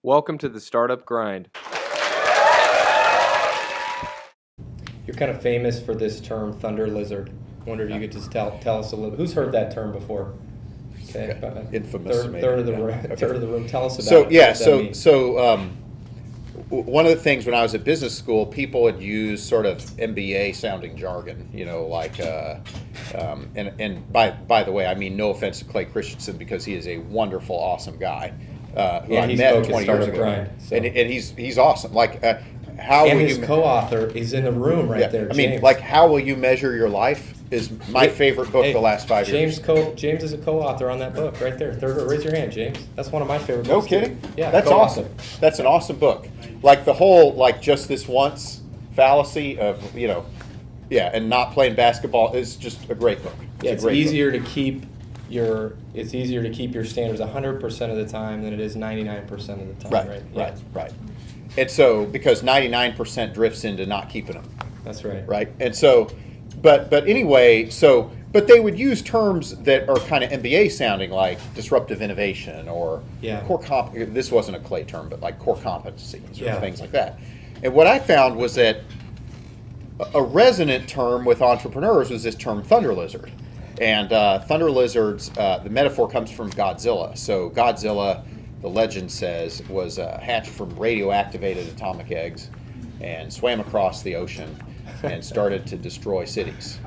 Welcome to the Startup Grind. You're kind of famous for this term, thunder lizard. I wonder if you could just tell us a little. Who's heard that term before? Okay, Infamous. Third of the room. Okay. Third of the room. Tell us about So it. yeah, one of the things when I was at business school, people would use sort of MBA sounding jargon, like and by the way, I mean no offense to Clay Christensen because he is a wonderful, awesome guy who I met 20 years ago, and he's awesome. Like how and will his you co-author is in the room right there. I James. mean, like how will you measure your life is my favorite book the last 5 years. James is a co-author on that book right there. Raise your hand, James. That's one of my favorite No books. kidding? Too. Yeah, that's co-author. awesome. That's an awesome book. Like the whole just this once fallacy of and not playing basketball is just a great book. It's easier to keep your standards 100% of the time than it is 99% of the time. Right. And so because 99% drifts into not keeping them. That's right. Right. And so, but anyway, but they would use terms that are kind of MBA sounding, like disruptive innovation or core this wasn't a Clay term, but like core competencies or things like that. And what I found was that a resonant term with entrepreneurs was this term thunder lizard. And thunder lizards, the metaphor comes from Godzilla. So Godzilla, the legend says, was hatched from radioactivated atomic eggs and swam across the ocean and started to destroy cities.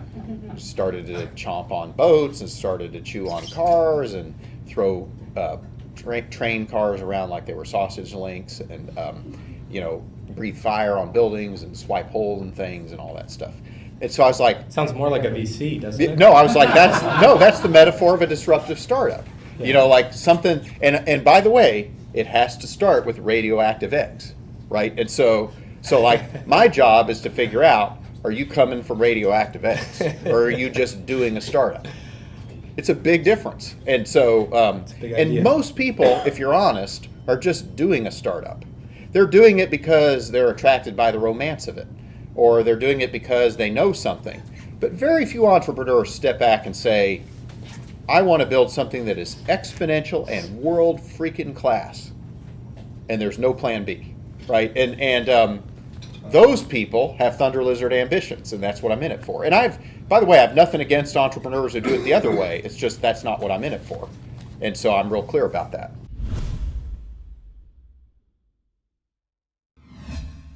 Started to chomp on boats and started to chew on cars and throw train cars around like they were sausage links and breathe fire on buildings and swipe holes in things and all that stuff. And so I was like, sounds more like a VC, doesn't it? No, I was like, that's the metaphor of a disruptive startup. Like something, and by the way, it has to start with radioactive eggs, right? And so like my job is to figure out, are you coming from radioactive eggs or are you just doing a startup? It's a big difference. And so, and most people, if you're honest, are just doing a startup. They're doing it because they're attracted by the romance of it, or they're doing it because they know something. But very few entrepreneurs step back and say, I want to build something that is exponential and world freaking class. And there's no plan B, right? And those people have thunder lizard ambitions, and that's what I'm in it for. And by the way, I have nothing against entrepreneurs who do it the other way. It's just that's not what I'm in it for. And so I'm real clear about that.